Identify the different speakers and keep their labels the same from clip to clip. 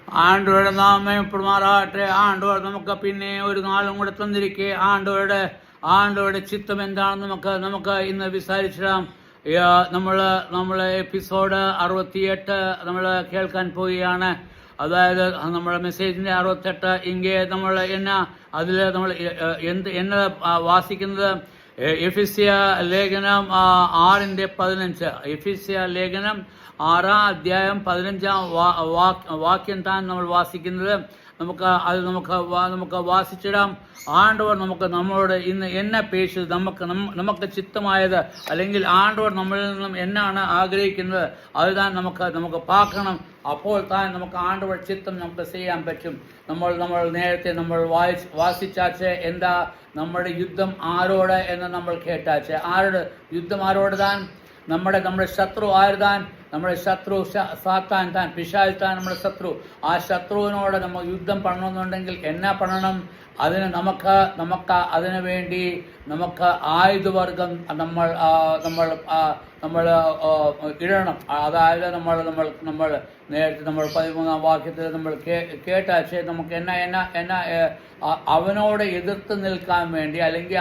Speaker 1: ആണ്ടവരുടെ നാമയപ്പെടുമാറാകട്ടെ. ആണ്ടവർ നമുക്ക് പിന്നെ ഒരു നാളും കൂടെ തന്നിരിക്കെ ആണ്ടവരുടെ ചിത്തം എന്താണെന്ന് നമുക്ക് ഇന്ന് വിസാരിച്ചിടാം. നമ്മളെ എപ്പിസോഡ് 68 നമ്മൾ കേൾക്കാൻ പോവുകയാണ്. അതായത് നമ്മുടെ മെസ്സേജിന്റെ 68 ഇங்கே നമ്മൾ അതിൽ നമ്മൾ എന്നത് വാസിക്കുന്നത് എഫെസ്യ ലേഖനം 6:15. എഫെസ്യ ലേഖനം 6-ാം അധ്യായം 15-ാം വാക്യം താൻ നമ്മൾ വാസിക്കുന്നത്. നമുക്ക് വാസിച്ചിടാം. ആണ്ടവർ നമ്മളോട് ഇന്ന് എന്നെ പേശിയത്, നമുക്ക് ചിത്തമായത്, അല്ലെങ്കിൽ ആണ്ടവർ നമ്മളിൽ നിന്നും എന്നാണ് ആഗ്രഹിക്കുന്നത് അത് താൻ നമുക്ക് പാക്കണം. അപ്പോൾ താൻ നമുക്ക് ആണ്ടവർ ചിത്തം നമുക്ക് ചെയ്യാൻ പറ്റും. നമ്മൾ നേരത്തെ നമ്മൾ വാസിച്ചാച്ച് എന്താ നമ്മുടെ യുദ്ധം ആരോട് എന്ന് നമ്മൾ കേട്ടാച്ച്. യുദ്ധം ആരോട് താൻ? നമ്മുടെ ശത്രു ആരുതാൻ? നമ്മുടെ ശത്രു സാത്താൻ താൻ, പിശാച് താൻ നമ്മുടെ ശത്രു. ആ ശത്രുവിനോട് നമ്മൾ യുദ്ധം പണണമെന്നുണ്ടെങ്കിൽ എന്നാ പണണം? നമുക്ക് അതിനു വേണ്ടി നമുക്ക് ആയുധവർഗം നമ്മൾ ഇടണം. അതായത് നമ്മൾ നേരത്തെ നമ്മൾ 13-ാം വാക്യത്തിൽ നമ്മൾ കേട്ടാച്ച് നമുക്ക് എന്നാ അവനോട് എതിർത്ത് നിൽക്കാൻ വേണ്ടി, അല്ലെങ്കിൽ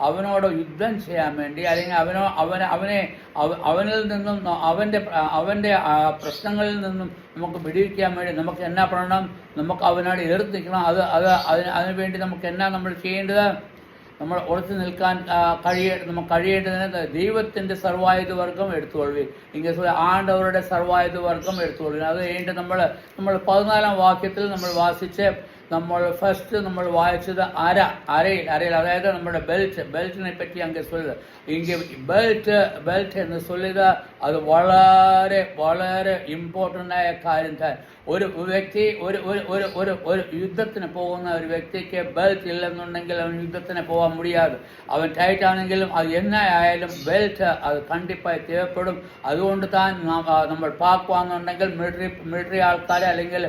Speaker 1: അവനോട് യുദ്ധം ചെയ്യാൻ വേണ്ടി, അല്ലെങ്കിൽ അവനിൽ നിന്നും അവന്റെ പ്രശ്നങ്ങളിൽ നിന്നും നമുക്ക് വിടുവിക്കാൻ വേണ്ടി നമുക്ക് എന്നാ പറയണം? നമുക്ക് അവനോട് എതിർത്ത് നിൽക്കണം. അതിനുവേണ്ടി നമുക്ക് എന്നാ നമ്മൾ ചെയ്യേണ്ടത്? നമ്മൾ ഉറച്ചു നിൽക്കാൻ കഴിയേണ്ടതിന് ദൈവത്തിന്റെ സർവായുധ വർഗം എടുത്തുകൊള്ളു. ഇങ്ങനെ ആണ്ടവരുടെ സർവായുധ വർഗം എടുത്തുകൊള്ളു. അത് കഴിഞ്ഞിട്ട് നമ്മൾ 14-ാം വാക്യത്തിൽ നമ്മൾ വാസിച്ച് ഫസ്റ്റ് നമ്മൾ വായിച്ചത് അരയിൽ, അതായത് നമ്മുടെ ബെൽറ്റിനെ പറ്റി അങ്ങ് ചൊല്ലുക. ബെൽറ്റ് എന്ന് ചൊല്ലുക അത് വളരെ വളരെ ഇമ്പോർട്ടൻ്റ് ആയ കാര്യം തന്നെ. ഒരു വ്യക്തി ഒരു യുദ്ധത്തിന് പോകുന്ന ഒരു വ്യക്തിക്ക് ബെൽറ്റ് ഇല്ലെന്നുണ്ടെങ്കിൽ അവൻ യുദ്ധത്തിന് പോകാൻ മുടിയാതെ. അവൻ ടൈറ്റ് ആണെങ്കിലും അത് എന്നായാലും ബെൽറ്റ് അത് കണ്ടിപ്പായി தேவைப்படும். അതുകൊണ്ട് താൻ നമ്മൾ പാക്കുവാന്നുണ്ടെങ്കിൽ മിലിറ്ററി ആൾക്കാരെ അല്ലെങ്കിൽ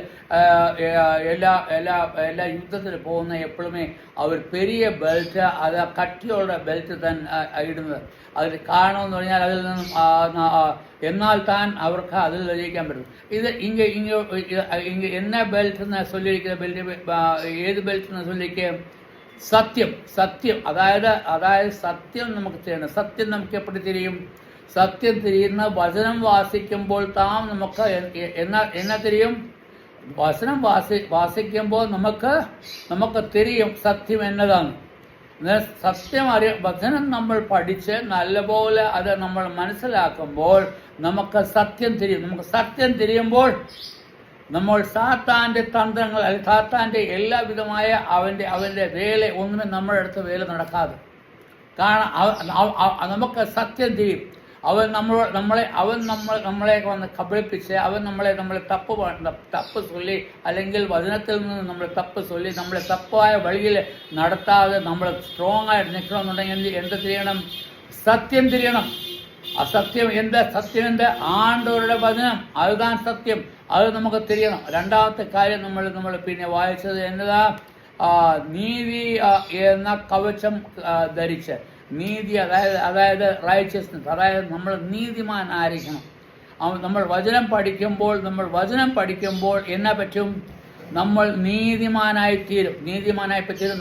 Speaker 1: എല്ലാ യുദ്ധത്തിന് പോകുന്ന എപ്പോഴുമേ അവർ പെരിയ ബെൽറ്റ്, അത് കട്ടിയുള്ള ബെൽറ്റ് തന്നെ ഇടുന്നത്. അതിന് കാരണമെന്ന് പറഞ്ഞാൽ അതിൽ നിന്നും എന്നാൽ താൻ അവർക്ക് അതിൽ ജയിക്കാൻ പറ്റും. ഇത് ഇങ്ങ എന്ന ബെൽറ്റ് എന്ന് ചൊല്ലിയിരിക്കുന്ന ഏത് ബെൽറ്റ് എന്ന് ചൊല്ലിക്കുക? സത്യം. അതായത് സത്യം നമുക്ക് ചെയ്യണം. സത്യം നമുക്ക് എപ്പടി തിരിയും? സത്യം തിരിയുന്ന വചനം വാസിക്കുമ്പോൾ താൻ നമുക്ക് എന്നാ തിരിയും? വചനം വാസിക്കുമ്പോൾ നമുക്ക് തിരിയും സത്യം എന്നതാണ്. സത്യം വചനം നമ്മൾ പഠിച്ച് നല്ലപോലെ അത് നമ്മൾ മനസ്സിലാക്കുമ്പോൾ നമുക്ക് സത്യം തിരിയും. നമുക്ക് സത്യം തിരിയുമ്പോൾ നമ്മൾ സാത്താന്റെ തന്ത്രങ്ങൾ, സാത്താന്റെ എല്ലാവിധമായ അവന്റെ വേല ഒന്നും നമ്മുടെ അടുത്ത് വേല നടക്കാതെ. കാരണം നമുക്ക് സത്യം തിരിയും. അവൻ നമ്മളെ വന്ന് കബളിപ്പിച്ച് നമ്മളെ തപ്പ് ചൊല്ലി, അല്ലെങ്കിൽ വചനത്തിൽ നിന്ന് നമ്മൾ തപ്പ് ചൊല്ലി നമ്മളെ തപ്പായ വഴിയിൽ നടത്താതെ നമ്മൾ സ്ട്രോങ് ആയിട്ട് നിൽക്കണമെന്നുണ്ടെങ്കിൽ എന്ത് ചെയ്യണം? സത്യം തിരിയണം. സത്യം എന്ത്? ആണ്ടവരുടെ വചനം, അതുതാൻ സത്യം. അത് നമുക്ക് തിരിയണം. രണ്ടാമത്തെ കാര്യം നമ്മൾ പിന്നെ വായിച്ചത് എന്നതാ? നീതി എന്ന കവചം ധരിച്ച്. നീതി അതായത് റൈച്ചസ്നെസ്, അതായത് നമ്മൾ നീതിമാനായിരിക്കണം. നമ്മൾ വചനം പഠിക്കുമ്പോൾ എന്നാ പറ്റും? നമ്മൾ നീതിമാനായി തീരും.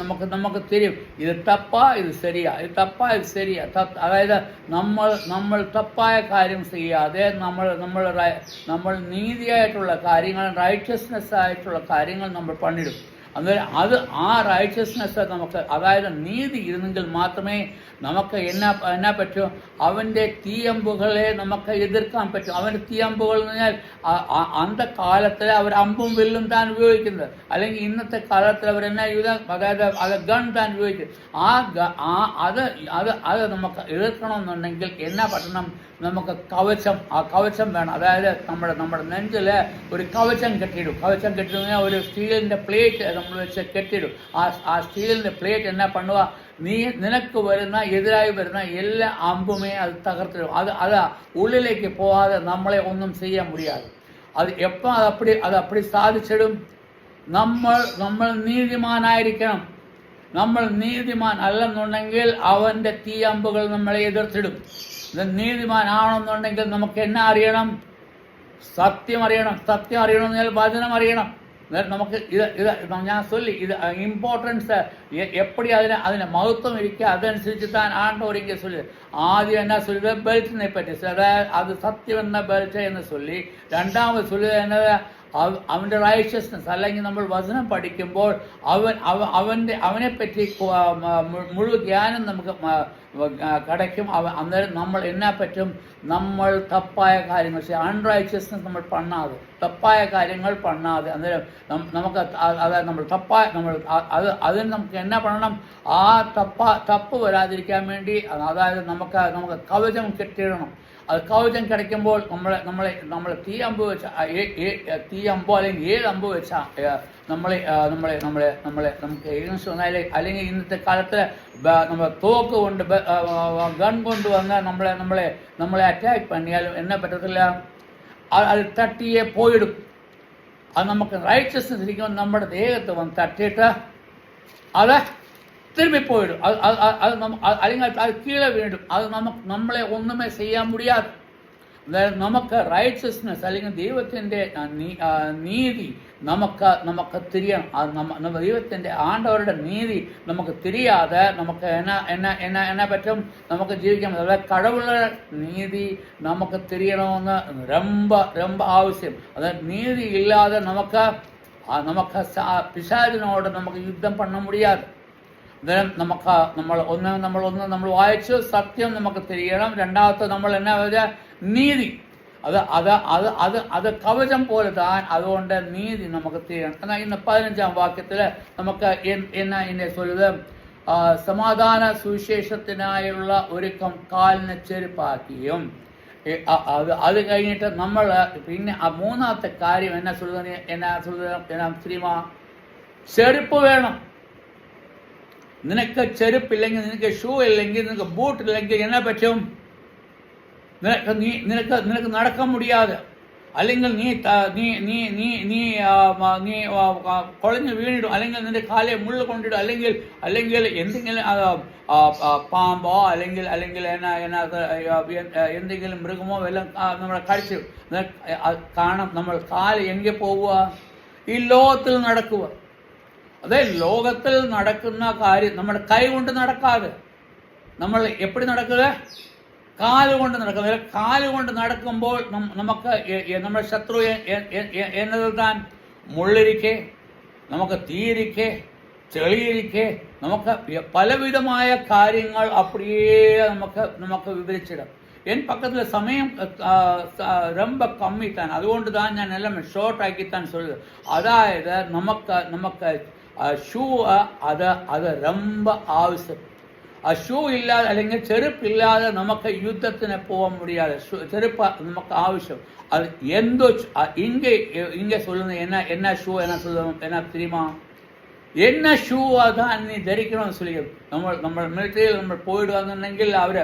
Speaker 1: നമുക്ക് തിരും. ഇത് തപ്പാ, ഇത് ശരിയാ, ഇത് തപ്പാ, ഇത് ശരിയാ. അതായത് നമ്മൾ തപ്പായ കാര്യം ചെയ്യാതെ നമ്മൾ നീതിയായിട്ടുള്ള കാര്യങ്ങൾ, റൈച്ചസ്നെസ് ആയിട്ടുള്ള കാര്യങ്ങൾ നമ്മൾ പണിടും. അന്നേരം ആ റൈച്ചസ്നെസ് നമുക്ക്, അതായത് നീതി ഇരുന്നെങ്കിൽ മാത്രമേ നമുക്ക് എന്നാ പറ്റും? അവന്റെ തീയമ്പുകളെ നമുക്ക് എതിർക്കാൻ പറ്റും. അവന്റെ തീയമ്പുകൾ എന്ന് പറഞ്ഞാൽ അന്ത കാലത്തിൽ അവർ അമ്പും വില്ലും താൻ ഉപയോഗിക്കുന്നത്, അല്ലെങ്കിൽ ഇന്നത്തെ കാലത്തിൽ അവർ എന്നാ അതായത് അത് ഗൺ താൻ ഉപയോഗിക്കും. അത് നമുക്ക് എതിർക്കണമെന്നുണ്ടെങ്കിൽ എന്നാ പറ്റണം? നമുക്ക് കവചം വേണം. അതായത് നമ്മുടെ നെഞ്ചില് ഒരു കവചം കെട്ടിയിടും. ഒരു സ്റ്റീലിന്റെ പ്ലേറ്റ് നമ്മൾ വെച്ച് കെട്ടിയിടും. ആ സ്റ്റീലിന്റെ പ്ലേറ്റ് എന്നാ பண்ணுவா? നിനക്ക് എതിരായി വരുന്ന എല്ലാ അമ്പുമേ അത് തകർത്തിടും. അത് ഉള്ളിലേക്ക് പോകാതെ നമ്മളെ ഒന്നും ചെയ്യാൻ മുടിയാതെ. അത് എപ്പോ അത് അപ്പടി സാധിച്ചിടും? നമ്മൾ നീതിമാനായിരിക്കണം. നമ്മൾ നീതിമാൻ അല്ലെന്നുണ്ടെങ്കിൽ അവന്റെ തീയമ്പുകൾ നമ്മളെ എതിർത്തിടും. നീതിമാനാണെന്നുണ്ടെങ്കിൽ നമുക്ക് എന്നാ അറിയണം? സത്യം അറിയണം. സത്യം അറിയണമെന്ന് വചനം അറിയണം. നമുക്ക് ഞാൻ ചൊല്ലി ഇത് ഇമ്പോർട്ടൻസ് எப்படி അതിന് മഹത്വം ഇരിക്കുക, അതനുസരിച്ച് താൻ ആണ്ടോരിங்க சொல்லி ആദ്യം എന്നാ ചൊല്ലിയത് ബെൽറ്റിനെ പറ്റി, അത് സത്യം എന്ന ബെൽറ്റ് എന്ന് ചൊല്ലി. രണ്ടാമത് ചൊല്ലിയത് എന്നത് അവൻ്റെ റൈച്ചസ്നെസ്, അല്ലെങ്കിൽ നമ്മൾ വചനം പഠിക്കുമ്പോൾ അവനെപ്പറ്റി മുഴുവൻ ജ്ഞാനം നമുക്ക് கிடைக்கும். അന്നേരം നമ്മൾ എന്നാ പറ്റും, നമ്മൾ തപ്പായ കാര്യങ്ങൾ അൺറൈച്ചസ്നെസ് നമ്മൾ പണ്ണാതെ, തപ്പായ കാര്യങ്ങൾ പണ്ണാതെ, അന്നേരം നമുക്ക് അതായത് നമ്മൾ അതിന് നമുക്ക് എന്നാ பண்ணണം, ആ തപ്പ് വരാതിരിക്കാൻ വേണ്ടി അതായത് നമുക്ക് കവചം കെട്ടിയിടണം. അത് കവചം കിടക്കുമ്പോൾ നമ്മളെ തീ അമ്പ് അല്ലെങ്കിൽ ഏത് അമ്പ് വെച്ചാൽ നമുക്ക് എഗൻസ്റ്റ് വന്നാലേ, അല്ലെങ്കിൽ ഇന്നത്തെ കാലത്ത് നമ്മൾ തോക്ക് കൊണ്ട് ഗൺ കൊണ്ടുവന്ന് നമ്മളെ അറ്റാക്ക് പണിയാലും എന്നെ പറ്റത്തില്ല, അത് തട്ടിയെ പോയിടും. അത് നമുക്ക് റൈറ്റ്സസ്നെസ് ഇരിക്കുമ്പോൾ നമ്മുടെ ദേഹത്ത് വന്ന് തട്ടിയിട്ട് അത് திரும்பி போயிடும். അല്ലെങ്കിൽ അത് കീഴே വീണ്ടും. അത് നമ്മളെ ഒന്നുമേ ചെയ്യാൻ മുടിയാതെ. നമുക്ക് റൈറ്റ്സസ്നെസ് അല്ലെങ്കിൽ ദൈവത്തിൻ്റെ നീതി നമുക്ക് തിരിയണം. അത് ദൈവത്തിൻ്റെ ആണ്ടവരുടെ നീതി നമുക്ക് തിരിയാതെ നമുക്ക് എന്നാ പറ്റും, നമുക്ക് ജീവിക്കാൻ പറ്റും. അതായത് കടവുള്ള നീതി നമുക്ക് തിരിയണമെന്ന് ரொம்ப ആവശ്യം. അതായത് നീതി ഇല്ലാതെ നമുക്ക് പിശാചിനോട് നമുക്ക് യുദ്ധം പണ്ണ മുടിയാതെ. നമ്മൾ വായിച്ചു സത്യം നമുക്ക് തിരിയണം. രണ്ടാമത്തെ നമ്മൾ എന്നാ വെച്ചാൽ നീതി, അത് കവചം പോലെ താൻ, അതുകൊണ്ട് നീതി നമുക്ക് തിരിയണം. എന്നാൽ ഇന്ന് 15-ാം വാക്യത്തിൽ നമുക്ക് എന്നാ ഇതിനെ ചൊല്ലുന്നത്, സമാധാന സുവിശേഷത്തിനായുള്ള ഒരുക്കം കാലിന് ചെരുപ്പാക്കിയും. അത് കഴിഞ്ഞിട്ട് നമ്മൾ പിന്നെ മൂന്നാമത്തെ കാര്യം എന്നാ ശ്രീമാ, ചെരുപ്പ് വേണം. നിനക്ക് ചെരുപ്പില്ലെങ്കിൽ, നിനക്ക് ഷൂ ഇല്ലെങ്കിൽ, നിനക്ക് ബൂട്ട് ഇല്ലെങ്കിൽ എന്നാ പറ്റും, നിനക്ക് നടക്കാൻ മുടിയാതെ. അല്ലെങ്കിൽ നീ കുഴഞ്ഞു വീണിടും, അല്ലെങ്കിൽ നിന്റെ കാലെ മുള്ളു കൊണ്ടിടും, അല്ലെങ്കിൽ എന്തെങ്കിലും പാമ്പോ അല്ലെങ്കിൽ എന്തെങ്കിലും മൃഗമോ എല്ലാം നമ്മളെ കടിച്ചു കാണാം. നമ്മൾ കാല് എங்கே പോവുക, ഈ ലോകത്തിൽ നടക്കുക. അതേ ലോകത്തിൽ നടക്കുന്ന കാര്യം നമ്മുടെ കൈ കൊണ്ട് നടക്കാതെ നമ്മൾ എപ്പടി നടക്കുക, കാലുകൊണ്ട് നടക്കുക. കാലുകൊണ്ട് നടക്കുമ്പോൾ നമുക്ക് നമ്മുടെ ശത്രു എന്നത് താൻ മുള്ളിരിക്കെ, നമുക്ക് തീയിരിക്കെ, ചെളിയിരിക്കെ, നമുക്ക് പലവിധമായ കാര്യങ്ങൾ അപ്പടിയേ നമുക്ക് വിവരിച്ചിടാം. என் பக்கத்தில் சமயம் ரொம்ப கம்மி தான், അതുകൊണ്ട് தான் ഞാൻ എല്ലാം ഷോർട്ട് ആക്കിത്താൻ சொல்லுது. അതായത് നമുക്ക് ഷൂ അത് ரொம்ப ആവശ്യം. ഷൂ ഇല്ലാതെ അല്ലെങ്കിൽ ചെരുപ്പില്ലാതെ നമുക്ക് യുദ്ധത്തിന് പോകാൻ മുടിയാതെ. ചെരുപ്പ് നമുക്ക് ആവശ്യം. അത് എന്തോ ഇങ്ങ சொல்லுது என்ன ஷூ என்ன தெரியுமா, என்ன ஷூ தான் நீ ധരിക്കണമെന്ന് சொல்லி നമ്മൾ മിലിറ്ററിയിൽ നമ്മൾ പോയിടുവാന്നുണ്ടെങ്കിൽ അവർ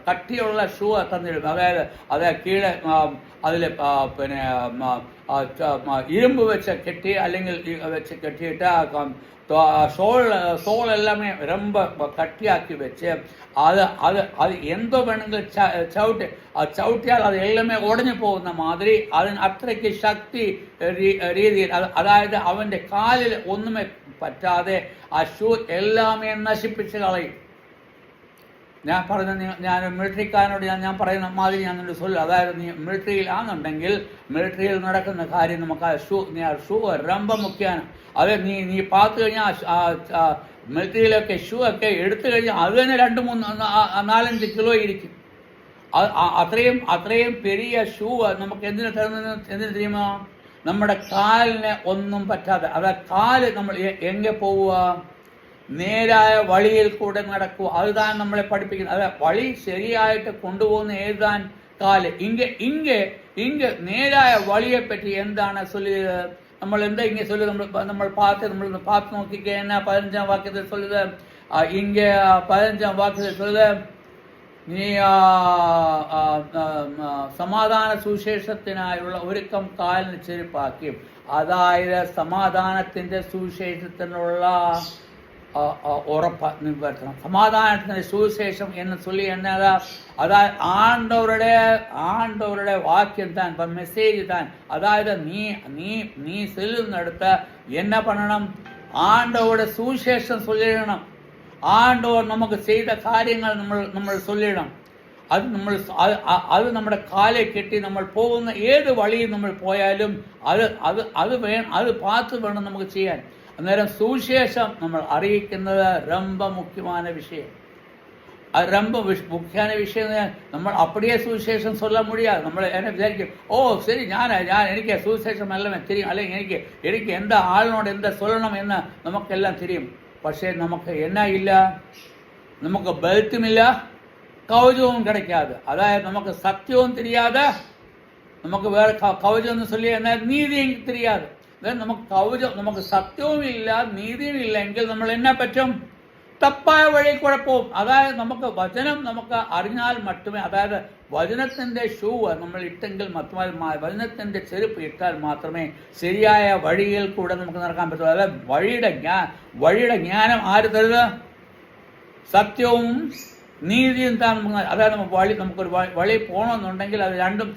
Speaker 1: കട്ടിയുള്ള ഷൂ തന്നിടും. അതായത് കീഴെ അതിൽ പിന്നെ ഇരുമ്പ് വെച്ച് കെട്ടി അല്ലെങ്കിൽ വെച്ച് കെട്ടിയിട്ട് സോൾ എല്ലാമേ ரொம்ப കട്ടിയാക്കി വെച്ച് അത് എന്തോ വേണമെങ്കിൽ ചവിട്ടിയാൽ അത് എല്ലാമേ ഉടഞ്ഞു പോകുന്ന മാതിരി അതിന് അത്രയ്ക്ക് ശക്തി രീതിയിൽ, അതായത് അവൻ്റെ കാലിൽ ഒന്നുമേ പറ്റാതെ ആ ഷൂ എല്ലാമേ നശിപ്പിച്ച് കളയും. ഞാൻ മിലിറ്ററിക്കാരനോട് ഞാൻ പറയുന്ന മാതിരി ഞാൻ നിന്നോട് ചൊല്ലും. അതായത് നീ മിലിറ്ററിയിൽ ആണെന്നുണ്ടെങ്കിൽ മിലിറ്ററിയിൽ നടക്കുന്ന കാര്യം നമുക്ക് ആ ഷൂ ரொம்ப മുഖ്യമാണ്. അത് നീ പാത്തു കഴിഞ്ഞാൽ മിലിറ്ററിയിലൊക്കെ ഷൂ ഒക്കെ എടുത്തു കഴിഞ്ഞാൽ അത് തന്നെ 2-4-5 കിലോ ഇരിക്കും. അത്രയും പെരിയ ഷൂ നമുക്ക് എന്തിനു தெரியுமா, നമ്മുടെ കാലിന് ഒന്നും പറ്റാതെ. അതായത് കാല് നമ്മൾ എங்கே പോവുക, നേരായ വഴിയിൽ കൂടെ നടക്കുക. അതുതാൻ നമ്മളെ പഠിപ്പിക്കുന്നത്. അതായത് വഴി ശരിയായിട്ട് കൊണ്ടുപോകുന്ന ഏതാൻ കാല്. ഇങ്ങ നേരായ വഴിയെ പറ്റി എന്താണ് ചൊല്ലിയത്, നമ്മൾ എന്താ ഇങ്ങനെ ചൊല്ലിയത്, നമ്മൾ പാത്ത് നോക്കിക്കേ. എന്നാ 15-ാം വാക്യത്തിൽ ചൊല്ലിയത്, ഇങ്ങ 15-ാം വാക്യത്തിൽ ചൊല്ലിയത്, നീ സമാധാന സുവിശേഷത്തിനായുള്ള ഒരുക്കം കാലിന് ചെരുപ്പാക്കിയും. അതായത് സമാധാനത്തിന്റെ സുവിശേഷത്തിനുള്ള ഉറപ്പ് വരുത്തണം. സമാധാനത്തിൻ്റെ സുവിശേഷം എന്ന് ചൊല്ലി എന്നതാ, അതായത് ആണ്ടവരുടെ വാക്യം താൻ, മെസ്സേജ് താൻ. അതായത് നീ ചെല്ലുന്നിടത്ത് എന്നെ பண்ணണം, ആണ്ടവരുടെ സുവിശേഷം ചൊല്ലിടണം. ആണ്ടവർ നമുക്ക് ചെയ്ത കാര്യങ്ങൾ നമ്മൾ ചൊല്ലിടണം. അത് നമ്മുടെ കാലെ കെട്ടി നമ്മൾ പോകുന്ന ഏത് വഴിയിൽ നമ്മൾ പോയാലും അത് പാത്ത് വേണം നമുക്ക് ചെയ്യാൻ. അന്നേരം സുവിശേഷം നമ്മൾ അറിയിക്കുന്നത് ரொம்ப മുഖ്യமான விஷயம். அது ரொம்ப முக்கியமான விஷயம். നമ്മൾ அப்படியே സുവിശേഷം சொல்ல முடியாது. നമ്മൾ എന്നെ വിചാരിക്കും, ഓ ശരി, എനിക്ക് സുവിശേഷം എല്ലാം തിരിയും, അല്ലെങ്കിൽ എനിക്ക് എന്താ ആളിനോട് എന്താ சொல்லണം എന്ന് നമുക്കെല്ലാം തിരിയും. പക്ഷേ നമുക്ക് എന്നാ ഇല്ല, നമുക്ക് ബലത്തുമില്ല, കവചവും கிடைக்காது. അതായത് നമുക്ക് സത്യവും தெரியாது, നമുക്ക് വേറെ കവചം എന്ന് ചൊല്ലി എന്നാൽ നീതിയും தெரியாது. നമുക്ക് സത്യവും ഇല്ല, നീതിയും ഇല്ലെങ്കിൽ നമ്മൾ എന്നാ പറ്റും, തപ്പായ വഴി കുഴപ്പവും. അതായത് നമുക്ക് വചനം നമുക്ക് അറിഞ്ഞാൽ മാത്രമേ, അതായത് വചനത്തിൻ്റെ ഷൂ നമ്മൾ ഇട്ടെങ്കിൽ മാത്രമേ, വചനത്തിൻ്റെ ചെരുപ്പ് ഇട്ടാൽ മാത്രമേ ശരിയായ വഴിയിൽ കൂടെ നമുക്ക് നടക്കാൻ പറ്റുള്ളൂ. അതായത് വഴിയുടെ ജ്ഞാനം ആര് തരുത്, സത്യവും നീതിയും താൻ. അതായത് നമുക്കൊരു വഴി പോകണമെന്നുണ്ടെങ്കിൽ അത് രണ്ടും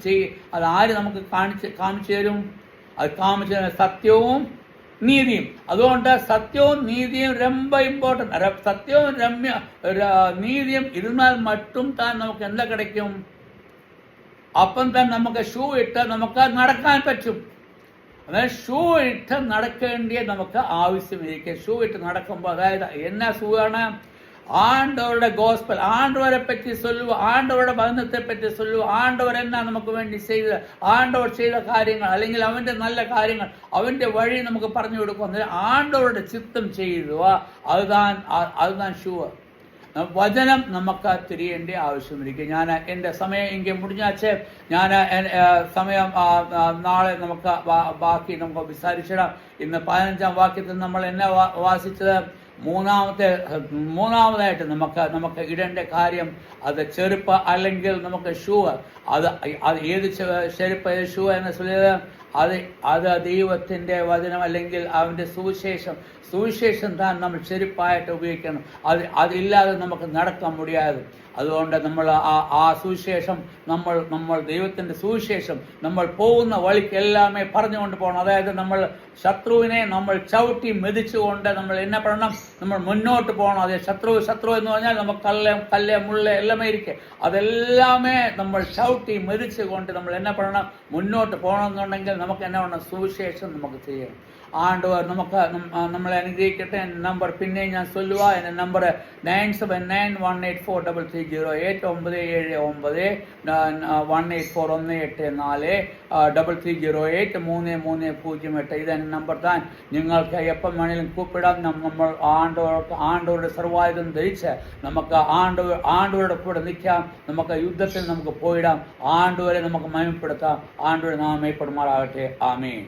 Speaker 1: അത് ആര് നമുക്ക് കാണിച്ചു തരും, അത് കാണിച്ചു തരും സത്യവും നീതിയും. അതുകൊണ്ട് സത്യവും നീതിയും ரொம்ப ഇമ്പോർട്ടൻ്റ്. സത്യവും നീതിയും ഇരുന്നാൽ മറ്റും താൻ നമുക്ക് എന്താ கிடைക്കും, അപ്പം തന്നെ നമുക്ക് ഷൂ ഇട്ട് നമുക്ക് നടക്കാൻ പറ്റും. അതായത് ഷൂ ഇട്ട് നടക്കേണ്ടിയ നമുക്ക് ആവശ്യമിരിക്കും. ഷൂ ഇട്ട് നടക്കുമ്പോൾ, അതായത് എന്നാ ഷൂ ആണ്, ஆண்டவரோட கோஸ்பல், ஆண்டவரை பற்றி சொல்லுவோம், ஆண்டவரோட வചனத்தை பற்றி சொல்லுவோம், ஆண்டவர் என்ன നമുക്ക് വേണ്ടി ചെയ്ത, ആണ്ടവർ ചെയ്ത കാര്യങ്ങൾ അല്ലെങ്കിൽ അവൻ്റെ നല്ല കാര്യങ്ങൾ, അവൻ്റെ വഴി നമുക്ക് പറഞ്ഞു കൊടുക്കും. ആണ്ടവരുടെ ചിത്തം ചെയ്യുക, അതുതാൻ ഷുവർ. വചനം നമുക്ക് തിരിയേണ്ട ആവശ്യമിരിക്കും. ഞാൻ എൻ്റെ സമയം ഇങ്ങനെ മുടിഞ്ഞാച്ച് ഞാൻ സമയം നാളെ നമുക്ക് ബാക്കി നമുക്ക് വിസാരിച്ചിടാം. ഇന്ന് 15-ാം വാക്യത്തിൽ നമ്മൾ എന്നെ വാസിച്ചത്, മൂന്നാമതായിട്ട് നമുക്ക് ഇടേണ്ട കാര്യം അത് ചെരുപ്പ് അല്ലെങ്കിൽ നമുക്ക് ഷൂ. അത് ഏത് ചെരുപ്പ്, ഏത് ഷൂ എന്ന് ചൊല്ലിയത്, അത് ദൈവത്തിൻ്റെ വചനം അല്ലെങ്കിൽ അവൻ്റെ സുവിശേഷം താൻ നമ്മൾ ചെരുപ്പായിട്ട് ഉപയോഗിക്കണം. അതില്ലാതെ നമുക്ക് നടക്കാൻ മുടിയാതെ. അതുകൊണ്ട് നമ്മൾ ആ സുവിശേഷം, നമ്മൾ ദൈവത്തിൻ്റെ സുവിശേഷം നമ്മൾ പോകുന്ന വഴിക്ക് എല്ലാമേ പറഞ്ഞുകൊണ്ട് പോകണം. അതായത് നമ്മൾ ശത്രുവിനെ നമ്മൾ ചവിട്ടി മെതിച്ചുകൊണ്ട് നമ്മൾ എന്നെ പറയണം, നമ്മൾ മുന്നോട്ട് പോകണം. അതേ ശത്രു എന്ന് പറഞ്ഞാൽ നമുക്ക് കല്ല് മുള്ള എല്ലാമേ ഇരിക്കെ, അതെല്ലാമേ നമ്മൾ ചവിട്ടി മെതിച്ചുകൊണ്ട് നമ്മൾ എന്നെ പറയണം, മുന്നോട്ട് പോകണമെന്നുണ്ടെങ്കിൽ നമുക്ക് എന്നാ വേണം, സുവിശേഷം നമുക്ക് ചെയ്യണം. ആണ്ടവർ നമ്മളെ അനുഗ്രഹിക്കട്ടെ. എൻ്റെ നമ്പർ പിന്നെ ഞാൻ ചൊല്ലുക. എൻ്റെ നമ്പർ 9791843308 987-184-184-3308 ഇതെൻ്റെ നമ്പർ താൻ. നിങ്ങൾക്ക് എപ്പം വേണമെങ്കിലും കൂപ്പിടാം. നമ്മൾ ആണ്ടവരുടെ സർവായുധം ധരിച്ച് നമുക്ക് ആണ്ടവരുടെ കൂടെ നിൽക്കാം. നമുക്ക് യുദ്ധത്തിൽ നമുക്ക് പോയിടാം. ആണ്ടവരെ നമുക്ക് മഹിമപ്പെടുത്താം. ആണ്ടവരെ നാം മഹിമപ്പെടുമാറാകട്ടെ. ആമേൻ.